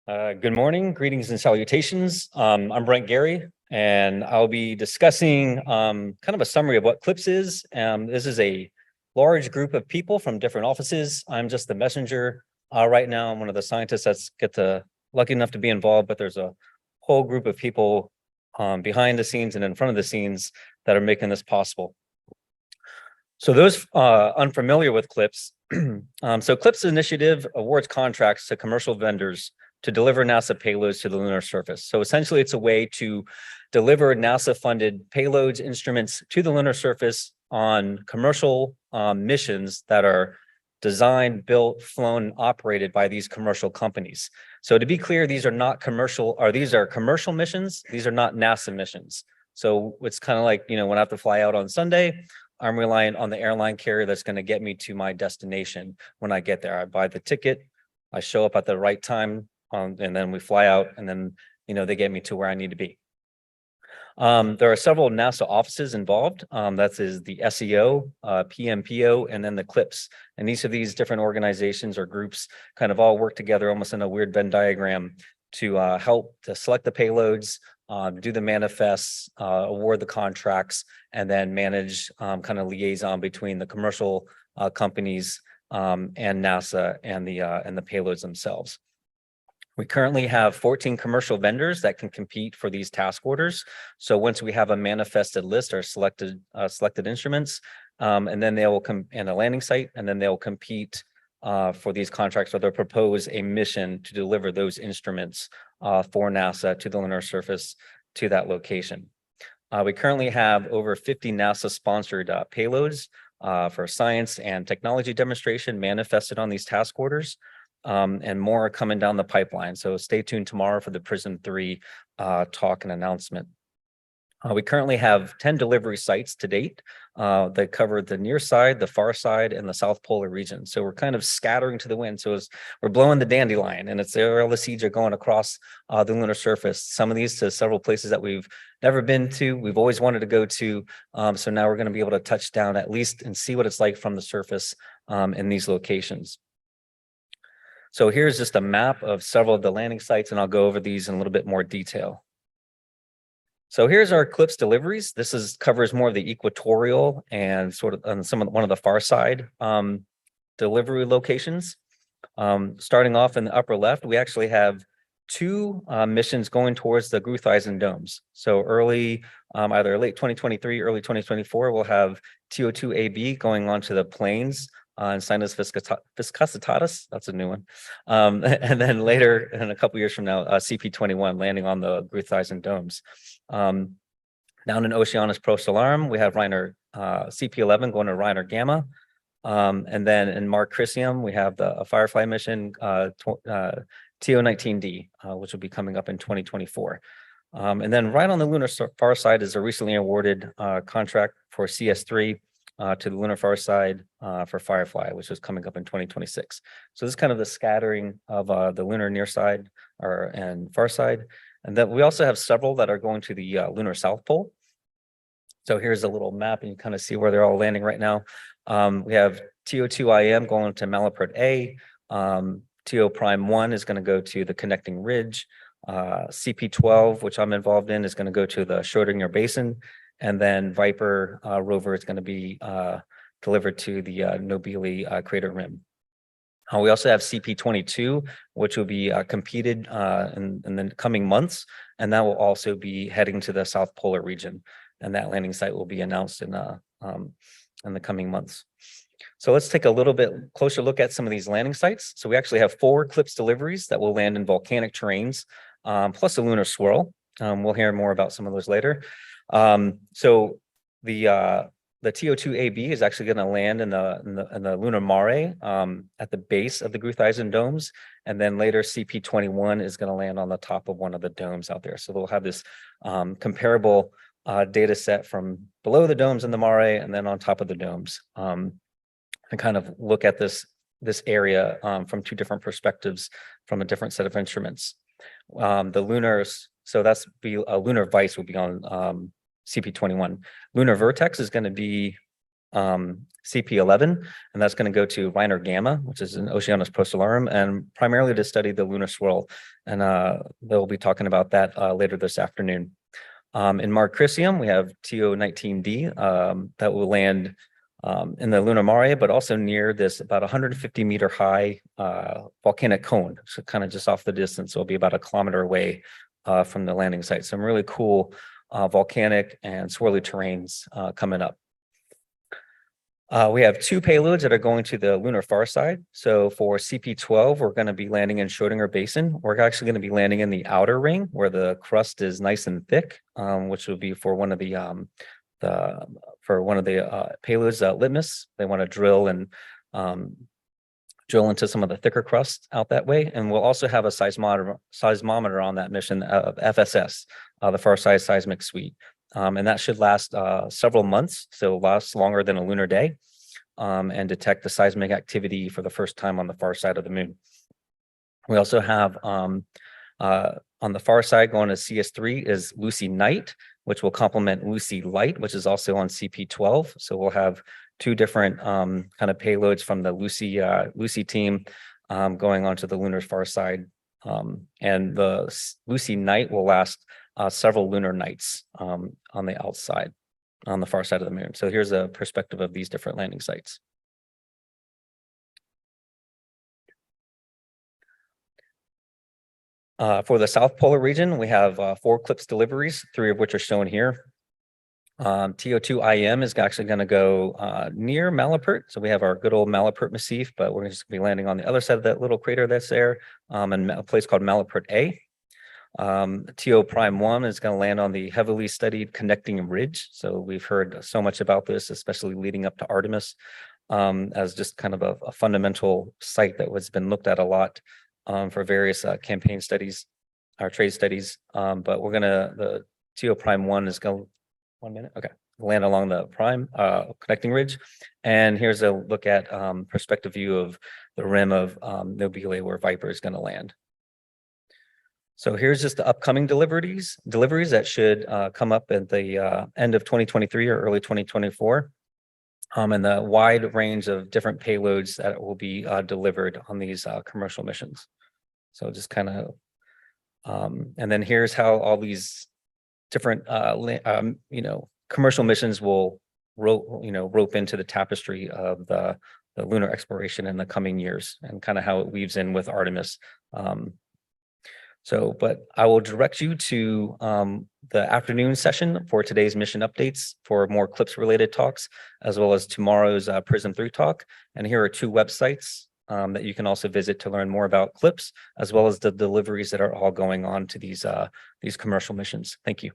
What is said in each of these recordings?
Good morning, greetings and salutations. I'm Brent Garry, and I'll be discussing kind of a summary of what CLPS is. This is a large group of people from different offices. I'm just the messenger right now. I'm one of the scientists that's lucky enough to be involved, but there's a whole group of people behind the scenes and in front of the scenes that are making this possible. So those unfamiliar with CLPS, so CLPS initiative awards contracts to commercial vendors to deliver NASA payloads to the lunar surface. So essentially, it's a way to deliver NASA-funded payloads, instruments to the lunar surface on commercial missions that are designed, built, flown, operated by these commercial companies. So to be clear, these are not commercial, or these are commercial missions. These are not NASA missions. So it's kind of like, when I have to fly out on Sunday, I'm reliant on the airline carrier that's going to get me to my destination when I get there. I buy the ticket, I show up at the right time, and then we fly out, and then they get me to where I need to be. There are several NASA offices involved. That is the SEO, PMPO, and then the CLPS. And each of these different organizations or groups kind of all work together almost in a weird Venn diagram to help to select the payloads, do the manifests, award the contracts, and then manage kind of liaison between the commercial companies and NASA and the payloads themselves. We currently have 14 commercial vendors that can compete for these task orders. So once we have a manifested list or selected instruments, and then they will come in a landing site, and then they'll compete for these contracts, or they'll propose a mission to deliver those instruments for NASA to the lunar surface to that location. We currently have over 50 NASA-sponsored payloads for science and technology demonstration manifested on these task orders. And more are coming down the pipeline. So stay tuned tomorrow for the Prism 3 talk and announcement. We currently have 10 delivery sites to date that cover the near side, the far side, and the South Polar region. So we're kind of scattering to the wind. So we're blowing the dandelion, and it's there. All the seeds are going across the lunar surface. Some of these to several places that we've never been to, we've always wanted to go to. So now we're going to be able to touch down at least and see what it's like from the surface in these locations. So here's just a map of several of the landing sites, and I'll go over these in a little bit more detail. So here's our CLPS deliveries. This covers more of the equatorial and sort of on one of the far side delivery locations. Starting off in the upper left, we actually have two missions going towards the Gruithuisen domes. So early, either late 2023, early 2024, we'll have TO2AB going onto the plains and Sinus viscositatis, that's a new one. And then later, in a couple years from now, CP21 landing on the Gruithuisen domes. Down in Oceanus Procellarum, we have Reiner CP11 going to Reiner Gamma. And then in Mare Crisium, we have a Firefly mission, TO19D, which will be coming up in 2024. And then right on the lunar far side is a recently awarded contract for CS3 to the lunar far side for Firefly, which is coming up in 2026. So this is kind of the scattering of the lunar near side and far side. And then we also have several that are going to the lunar South Pole. So here's a little map, and you kind of see where they're all landing right now. We have TO2IM going to Malapert A. TO Prime 1 is going to go to the Connecting Ridge. CP12, which I'm involved in, is going to go to the Schrodinger Basin. And then Viper rover is going to be delivered to the Nobili crater rim. We also have CP22, which will be competed in the coming months, and that will also be heading to the South Polar region. And that landing site will be announced in the coming months. So let's take a little bit closer look at some of these landing sites. So we actually have 4 CLPS deliveries that will land in volcanic terrains, plus a lunar swirl. We'll hear more about some of those later. So the TO2AB is actually going to land in the lunar mare at the base of the Gruithuisen domes, and then later CP21 is going to land on the top of one of the domes out there. So they'll have this comparable data set from below the domes in the mare and then on top of the domes, and kind of look at this area from 2 different perspectives from a different set of instruments. The lunars, so that's a lunar vice will be on CP21. Lunar vertex is going to be CP11, and that's going to go to Reiner Gamma, which is an Oceanus Procellarum, and primarily to study the lunar swirl. And they'll be talking about that later this afternoon. In Marcrisium, we have TO19D that will land in the lunar mare, but also near this about 150-meter high volcanic cone. So kind of just off the distance, it'll be about a kilometer away from the landing site. Some really cool volcanic and swirly terrains coming up. We have 2 payloads that are going to the lunar far side. So for CP12, we're going to be landing in Schrodinger Basin. We're actually going to be landing in the outer ring where the crust is nice and thick, which will be for one of the payloads, Litmus. They want to drill into some of the thicker crust out that way. And we'll also have a seismometer on that mission of FSS, the Far Side Seismic Suite. And that should last several months, so lasts longer than a lunar day, and detect the seismic activity for the first time on the far side of the moon. We also have on the far side going to CS3 is Lucy Night, which will complement Lucy Light, which is also on CP12. So we'll have 2 different kind of payloads from the Lucy team going onto the lunar far side. And the Lucy Night will last several lunar nights on the outside, on the far side of the moon. So here's a perspective of these different landing sites. For the South Polar region, we have 4 CLPS deliveries, 3 of which are shown here. TO2IM is actually going to go near Malapert. So we have our good old Malapert Massif, but we're just going to be landing on the other side of that little crater that's there, in a place called Malapert A. TO Prime 1 is going to land on the heavily studied connecting ridge. So we've heard so much about this, especially leading up to Artemis, as just kind of a fundamental site that has been looked at a lot for various campaign studies or trade studies. But we're the TO Prime 1 is going, 1 minute, okay, land along the prime connecting ridge. And here's a look at perspective view of the rim of Nobile where Viper is going to land. So here's just the upcoming deliveries that should come up at the end of 2023 or early 2024, and the wide range of different payloads that will be delivered on these commercial missions. So just kind of, and then here's how all these different, commercial missions will rope into the tapestry of the lunar exploration in the coming years, and kind of how it weaves in with Artemis. But I will direct you to the afternoon session for today's mission updates for more CLPS related talks, as well as tomorrow's PRISM 3 talk. And here are 2 websites that you can also visit to learn more about CLPS, as well as the deliveries that are all going on to these commercial missions. Thank you.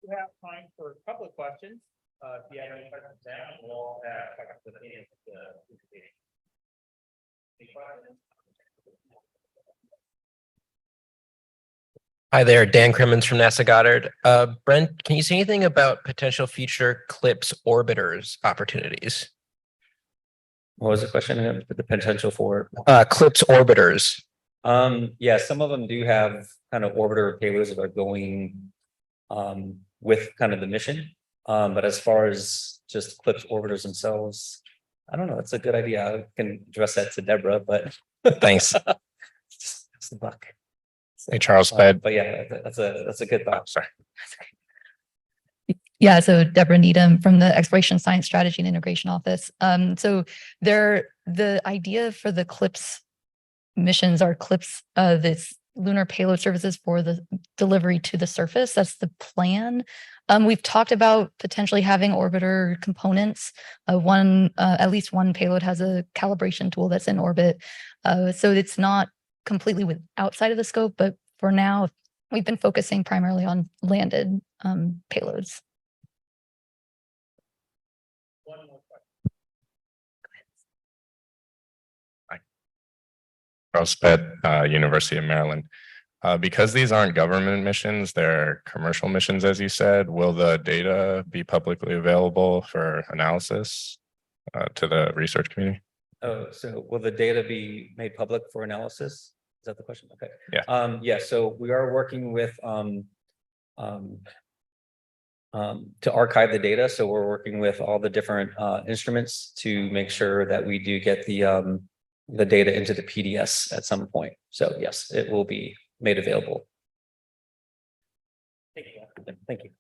We have time for a couple of questions. If you have any questions now, we'll have questions at the end of the presentation. Any questions? Hi there, Dan Crimmins from NASA Goddard. Brent, can you say anything about potential future CLPS orbiters opportunities? What was the question? The potential for CLPS orbiters. Yeah, some of them do have kind of orbiter payloads that are going with kind of the mission. But as far as just CLPS orbiters themselves, I don't know. It's a good idea. I can address that to Deborah, but thanks. It's the buck. Hey, Charles. But yeah, that's a good thought. Sorry. Yeah, so Deborah Needham from the Exploration Science Strategy and Integration Office. So the idea for the CLPS missions are CLPS, this lunar payload services for the delivery to the surface. That's the plan. We've talked about potentially having orbiter components. At least one payload has a calibration tool that's in orbit. So it's not completely outside of the scope, but for now, we've been focusing primarily on landed payloads. One more question. Hi. Charles Pett, University of Maryland. Because these aren't government missions, they're commercial missions, as you said, will the data be publicly available for analysis to the research community? Oh, so will the data be made public for analysis? Is that the question? Okay. Yeah. Yeah, so we are working with to archive the data. So we're working with all the different instruments to make sure that we do get the data into the PDS at some point. So yes, it will be made available. Thank you.